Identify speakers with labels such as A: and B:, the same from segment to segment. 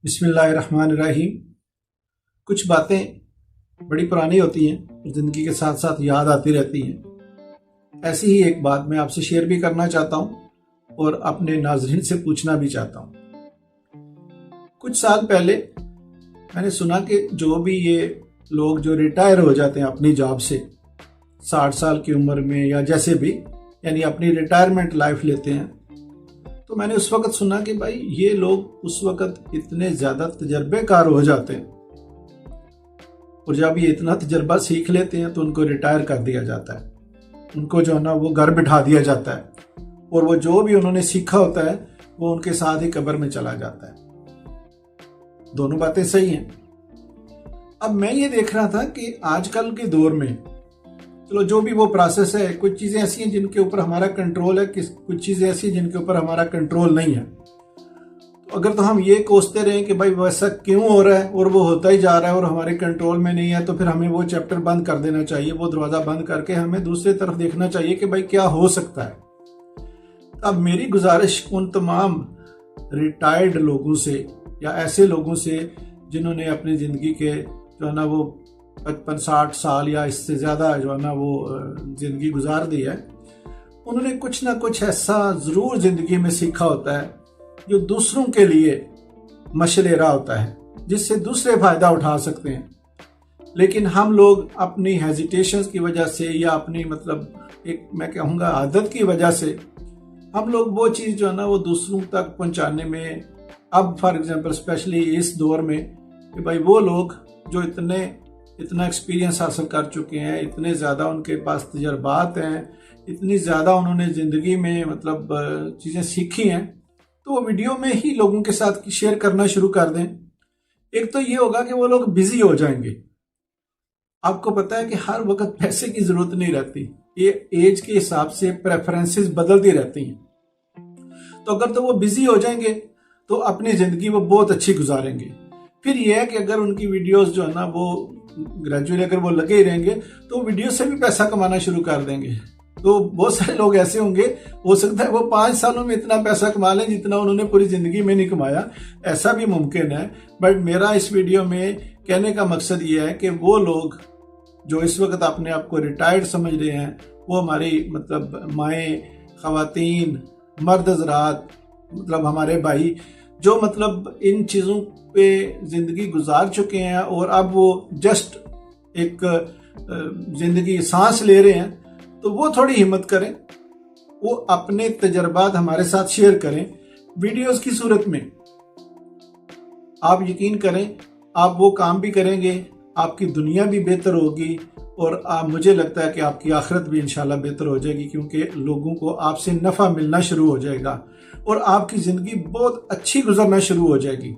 A: بسم اللہ الرحمن الرحیم۔ کچھ باتیں بڑی پرانی ہوتی ہیں اور زندگی کے ساتھ ساتھ یاد آتی رہتی ہیں۔ ایسی ہی ایک بات میں آپ سے شیئر بھی کرنا چاہتا ہوں اور اپنے ناظرین سے پوچھنا بھی چاہتا ہوں۔ کچھ سال پہلے میں نے سنا کہ جو بھی یہ لوگ جو ریٹائر ہو جاتے ہیں اپنی جاب سے 60 سال کی عمر میں یا جیسے بھی، یعنی اپنی ریٹائرمنٹ لائف لیتے ہیں، تو میں نے اس وقت سنا کہ بھائی یہ لوگ اس وقت اتنے زیادہ تجربے کار ہو جاتے ہیں اور جب یہ اتنا تجربہ سیکھ لیتے ہیں تو ان کو ریٹائر کر دیا جاتا ہے، ان کو جو ہے نا وہ گھر بٹھا دیا جاتا ہے اور وہ جو بھی انہوں نے سیکھا ہوتا ہے وہ ان کے ساتھ ہی قبر میں چلا جاتا ہے۔ دونوں باتیں صحیح ہیں۔ اب میں یہ دیکھ رہا تھا کہ آج کل کے دور میں چلو جو بھی وہ پروسیس ہے، کچھ چیزیں ایسی ہیں جن کے اوپر ہمارا کنٹرول ہے، کچھ چیزیں ایسی ہیں جن کے اوپر ہمارا کنٹرول نہیں ہے۔ تو اگر تو ہم یہ کوستے رہیں کہ بھائی ویسا کیوں ہو رہا ہے اور وہ ہوتا ہی جا رہا ہے اور ہمارے کنٹرول میں نہیں ہے، تو پھر ہمیں وہ چیپٹر بند کر دینا چاہیے، وہ دروازہ بند کر کے ہمیں دوسری طرف دیکھنا چاہیے کہ بھائی کیا ہو سکتا ہے۔ اب میری گزارش ان تمام ریٹائرڈ لوگوں سے یا ایسے لوگوں سے جنہوں نے اپنی زندگی کے جو ہے نا وہ 55-60 سال یا اس سے زیادہ جو ہے نا وہ زندگی گزار دی ہے، انہوں نے کچھ نہ کچھ ایسا ضرور زندگی میں سیکھا ہوتا ہے جو دوسروں کے لیے مشعل راہ ہوتا ہے، جس سے دوسرے فائدہ اٹھا سکتے ہیں۔ لیکن ہم لوگ اپنی ہیزیٹیشنز کی وجہ سے یا اپنی ایک میں کہوں گا عادت کی وجہ سے ہم لوگ وہ چیز جو ہے نا وہ دوسروں تک پہنچانے میں، اب فار ایگزامپل اسپیشلی اس دور میں، کہ بھائی وہ لوگ جو اتنا ایکسپیرینس حاصل کر چکے ہیں، اتنے زیادہ ان کے پاس تجربات ہیں، اتنی زیادہ انہوں نے زندگی میں چیزیں سیکھی ہیں، تو وہ ویڈیو میں ہی لوگوں کے ساتھ شیئر کرنا شروع کر دیں۔ ایک تو یہ ہوگا کہ وہ لوگ بزی ہو جائیں گے۔ آپ کو پتہ ہے کہ ہر وقت پیسے کی ضرورت نہیں رہتی، یہ ایج کے حساب سے پریفرنسز بدلتی رہتی ہیں۔ تو اگر تو وہ بزی ہو جائیں گے تو اپنی زندگی وہ بہت اچھی گزاریں گے۔ پھر یہ ہے کہ اگر ان کی ویڈیوز جو ہے نا وہ گریجولی اگر وہ لگے ہی رہیں گے تو ویڈیو سے بھی پیسہ کمانا شروع کر دیں گے۔ تو بہت سارے لوگ ایسے ہوں گے، ہو سکتا ہے وہ 5 سالوں میں اتنا پیسہ کما لیں جتنا انہوں نے پوری زندگی میں نہیں کمایا، ایسا بھی ممکن ہے۔ بٹ میرا اس ویڈیو میں کہنے کا مقصد یہ ہے کہ وہ لوگ جو اس وقت اپنے آپ کو ریٹائرڈ سمجھ رہے ہیں، وہ ہماری مائیں، خواتین، مرد حضرات، ہمارے بھائی جو ان چیزوں پہ زندگی گزار چکے ہیں اور اب وہ جسٹ ایک زندگی سانس لے رہے ہیں، تو وہ تھوڑی ہمت کریں، وہ اپنے تجربات ہمارے ساتھ شیئر کریں ویڈیوز کی صورت میں۔ آپ یقین کریں، آپ وہ کام بھی کریں گے، آپ کی دنیا بھی بہتر ہوگی اور مجھے لگتا ہے کہ آپ کی آخرت بھی انشاءاللہ بہتر ہو جائے گی، کیونکہ لوگوں کو آپ سے نفع ملنا شروع ہو جائے گا اور آپ کی زندگی بہت اچھی گزرنا شروع ہو جائے گی۔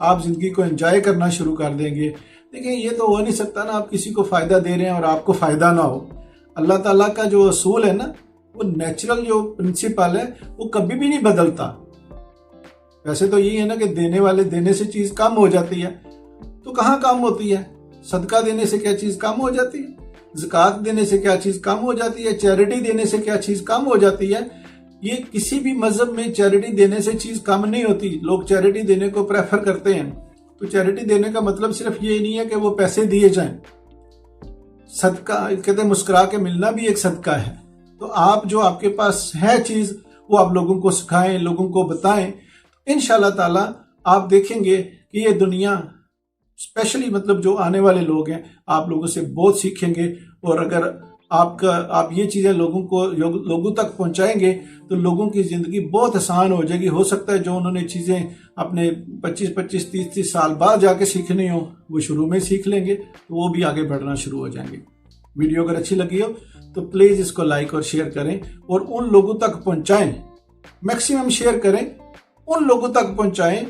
A: آپ زندگی کو انجوائے کرنا شروع کر دیں گے۔ دیکھیں یہ تو ہو نہیں سکتا نا، آپ کسی کو فائدہ دے رہے ہیں اور آپ کو فائدہ نہ ہو۔ اللہ تعالیٰ کا جو اصول ہے نا، وہ نیچرل جو پرنسپل ہے وہ کبھی بھی نہیں بدلتا۔ ویسے تو یہی ہے نا کہ دینے والے دینے سے چیز کم ہو جاتی ہے، تو کہاں کم ہوتی ہے؟ صدقہ دینے سے کیا چیز کم ہو جاتی ہے؟ زکوٰۃ دینے سے کیا چیز کم ہو جاتی ہے؟ چیریٹی دینے سے کیا چیز کم ہو جاتی ہے؟ یہ کسی بھی مذہب میں چیریٹی دینے سے چیز کم نہیں ہوتی۔ لوگ چیریٹی دینے کو پریفر کرتے ہیں، تو چیریٹی دینے کا مطلب صرف یہ نہیں ہے کہ وہ پیسے دیے جائیں۔ صدقہ کہتے ہیں مسکرا کے ملنا بھی ایک صدقہ ہے۔ تو آپ جو آپ کے پاس ہے چیز وہ آپ لوگوں کو سکھائیں، لوگوں کو بتائیں، انشاءاللہ تعالی آپ دیکھیں گے کہ یہ دنیا اسپیشلی جو آنے والے لوگ ہیں آپ لوگوں سے بہت سیکھیں گے، اور اگر آپ یہ چیزیں لوگوں تک پہنچائیں گے تو لوگوں کی زندگی بہت آسان ہو جائے گی۔ ہو سکتا ہے جو انہوں نے چیزیں اپنے 25 30 سال بعد جا کے سیکھنی ہو وہ شروع میں سیکھ لیں گے، تو وہ بھی آگے بڑھنا شروع ہو جائیں گے۔ ویڈیو اگر اچھی لگی ہو تو پلیز اس کو لائک اور شیئر کریں اور ان لوگوں تک پہنچائیں، میکسیمم شیئر کریں، ان لوگوں تک پہنچائیں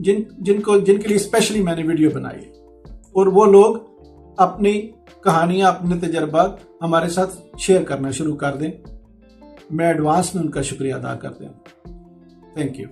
A: جن کے لیے اسپیشلی میں نے ویڈیو بنائی ہے، اور وہ لوگ اپنی کہانیاں، اپنے تجربات ہمارے ساتھ شیئر کرنا شروع کر دیں۔ میں ایڈوانس میں ان کا شکریہ ادا کرتا ہوں۔ Thank you.